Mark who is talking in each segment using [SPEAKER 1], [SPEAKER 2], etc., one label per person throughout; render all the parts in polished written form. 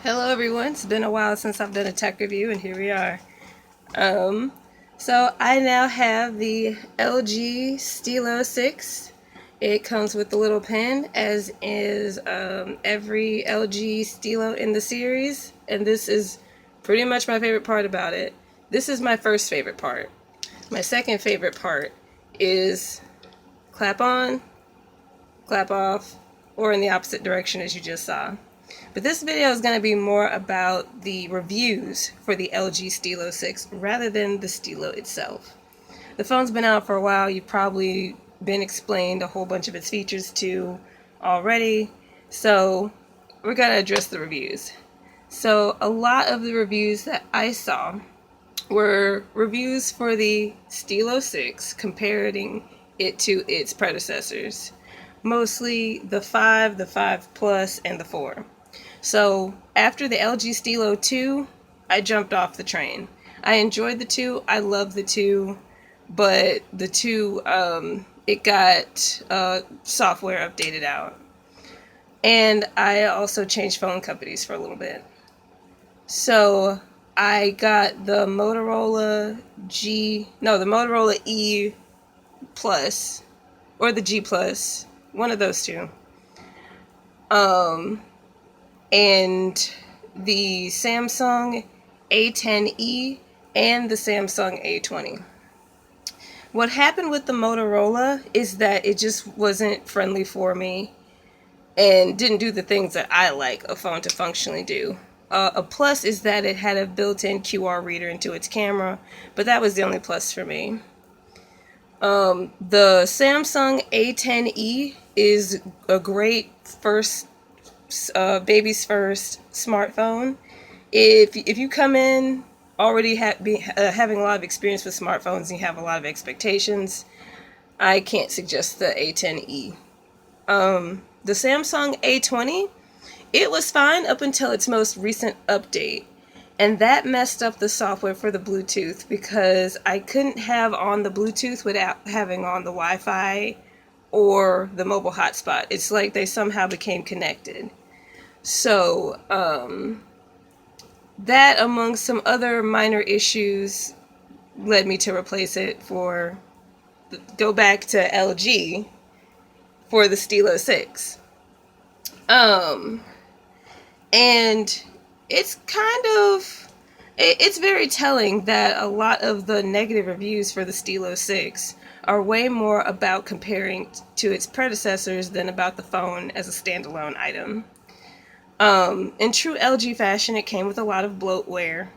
[SPEAKER 1] Hello everyone, it's been a while since I've done a tech review and here we are. So I now have the LG Stylo 6. It comes with the little pen, as is every LG Stylo in the series, and this is pretty much my favorite part about it. This is my first favorite part. My second favorite part is clap on, clap off, or in the opposite direction as you just saw. But this video is going to be more about the reviews for the LG Stylo 6 rather than the Stylo itself. The phone's been out for a while. You've probably been explained a whole bunch of its features to already. So we're going to address the reviews. So a lot of the reviews that I saw were reviews for the Stylo 6 comparing it to its predecessors. Mostly the 5, the 5 Plus, and the 4. So after the LG Stylo 2, I jumped off the train. I enjoyed the 2, I love the 2, but the 2, it got software updated out. And I also changed phone companies for a little bit. So I got the Motorola E Plus, or the G Plus, one of those two. And the Samsung A10e and the Samsung A20. What happened with the Motorola is that it just wasn't friendly for me and didn't do the things that I like a phone to functionally do. A plus is that it had a built-in QR reader into its camera, but that was the only plus for me. The Samsung A10e is a great baby's first smartphone. If you come in already having a lot of experience with smartphones and you have a lot of expectations, I can't suggest the A10e. The Samsung A20, it was fine up until its most recent update, and that messed up the software for the Bluetooth because I couldn't have on the Bluetooth without having on the Wi-Fi or the mobile hotspot. It's like they somehow became connected. So, that among some other minor issues led me to replace it go back to LG for the Stylo 6. And it's very telling that a lot of the negative reviews for the Stylo 6 are way more about comparing to its predecessors than about the phone as a standalone item. In true LG fashion, it came with a lot of bloatware.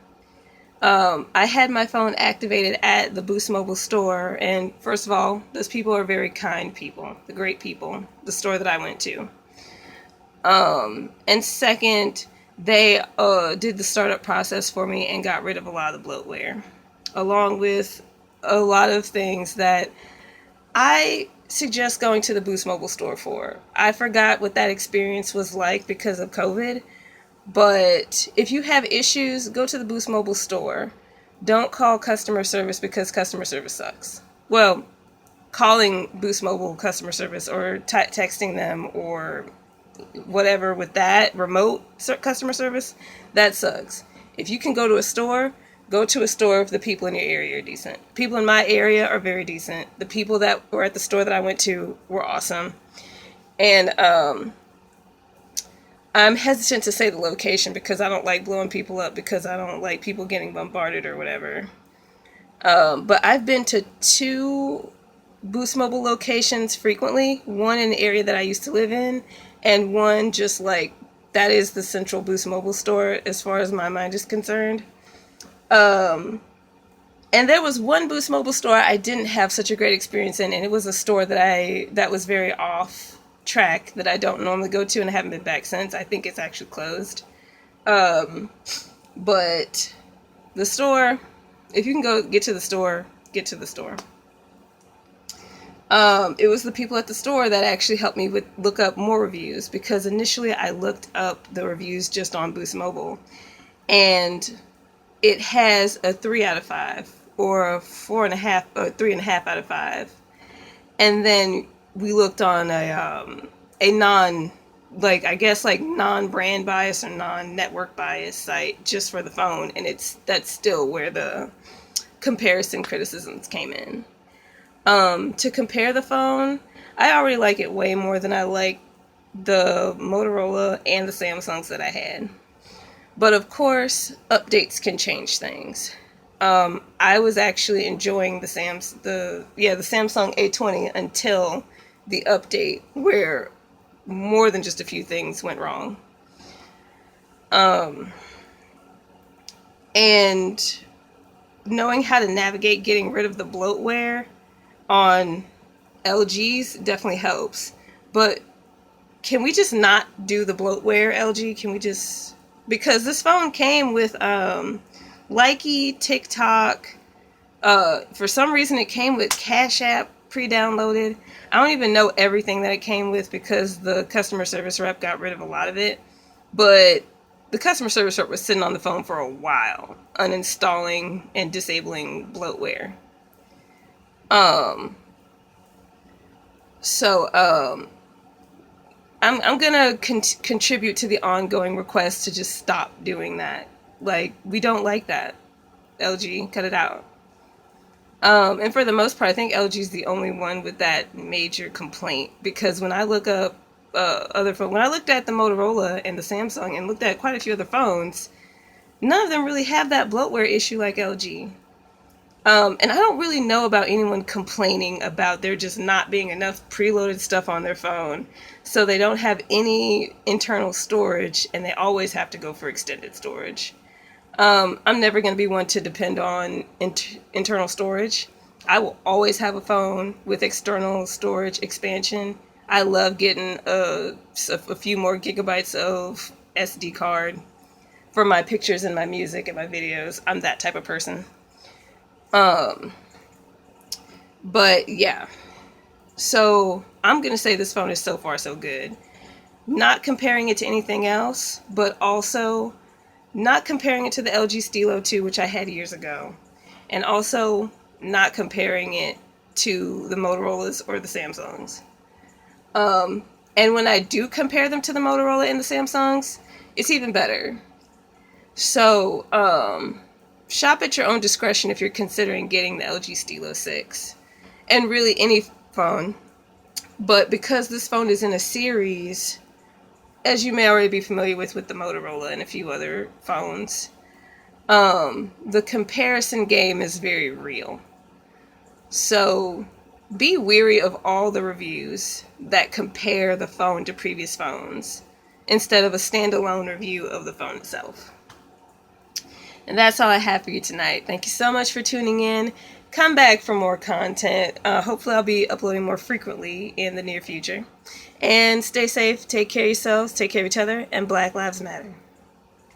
[SPEAKER 1] I had my phone activated at the Boost Mobile store, and first of all, those people are very kind people, the great people, the store that I went to. And second, they did the startup process for me and got rid of a lot of the bloatware, along with a lot of things that I suggest going to the Boost Mobile store for. I forgot what that experience was like because of COVID, but if you have issues, go to the Boost Mobile store. Don't call customer service because customer service sucks. Well, calling Boost Mobile customer service or texting them or whatever with that remote customer service, that sucks. If you can go to a store, go to a store if the people in your area are decent. People in my area are very decent. The people that were at the store that I went to were awesome. And I'm hesitant to say the location because I don't like blowing people up because I don't like people getting bombarded or whatever. But I've been to 2 Boost Mobile locations frequently. One in the area that I used to live in, and one just like that is the central Boost Mobile store as far as my mind is concerned. And there was one Boost Mobile store I didn't have such a great experience in, and it was a store that was very off track that I don't normally go to, and I haven't been back since. I think it's actually closed. But the store, if you can get to the store, get to the store. It was the people at the store that actually helped me look up more reviews, because initially I looked up the reviews just on Boost Mobile, and it has a 3 out of 5 or a 4.5 or 3.5 out of 5. And then we looked on a non like, I guess, like non-brand bias or non-network bias site just for the phone, and that's still where the comparison criticisms came in. To compare the phone, I already like it way more than I like the Motorola and the Samsungs that I had. But of course, updates can change things. I was actually enjoying the Samsung A20 until the update, where more than just a few things went wrong. And knowing how to navigate getting rid of the bloatware on LG's definitely helps. But can we just not do the bloatware, LG? Can we just... Because this phone came with Likey, TikTok. For some reason, it came with Cash App pre-downloaded. I don't even know everything that it came with because the customer service rep got rid of a lot of it. But the customer service rep was sitting on the phone for a while, uninstalling and disabling bloatware. I'm gonna contribute to the ongoing request to just stop doing that. Like, we don't like that. LG, cut it out. And for the most part, I think LG is the only one with that major complaint, because when I look up other phones, when I looked at the Motorola and the Samsung and looked at quite a few other phones, none of them really have that bloatware issue like LG. And I don't really know about anyone complaining about there just not being enough preloaded stuff on their phone, so they don't have any internal storage and they always have to go for extended storage. I'm never going to be one to depend on internal storage. I will always have a phone with external storage expansion. I love getting a few more gigabytes of SD card for my pictures and my music and my videos. I'm that type of person. But yeah, so I'm going to say this phone is so far so good. Not comparing it to anything else, but also not comparing it to the LG Stylo 2, which I had years ago, and also not comparing it to the Motorola's or the Samsungs. And when I do compare them to the Motorola and the Samsungs, it's even better. So, shop at your own discretion if you're considering getting the LG Stylo 6. And really any phone. But because this phone is in a series, as you may already be familiar with the Motorola and a few other phones, the comparison game is very real. So be wary of all the reviews that compare the phone to previous phones instead of a standalone review of the phone itself. And that's all I have for you tonight. Thank you so much for tuning in. Come back for more content. Hopefully I'll be uploading more frequently in the near future. And stay safe, take care of yourselves, take care of each other, and Black Lives Matter.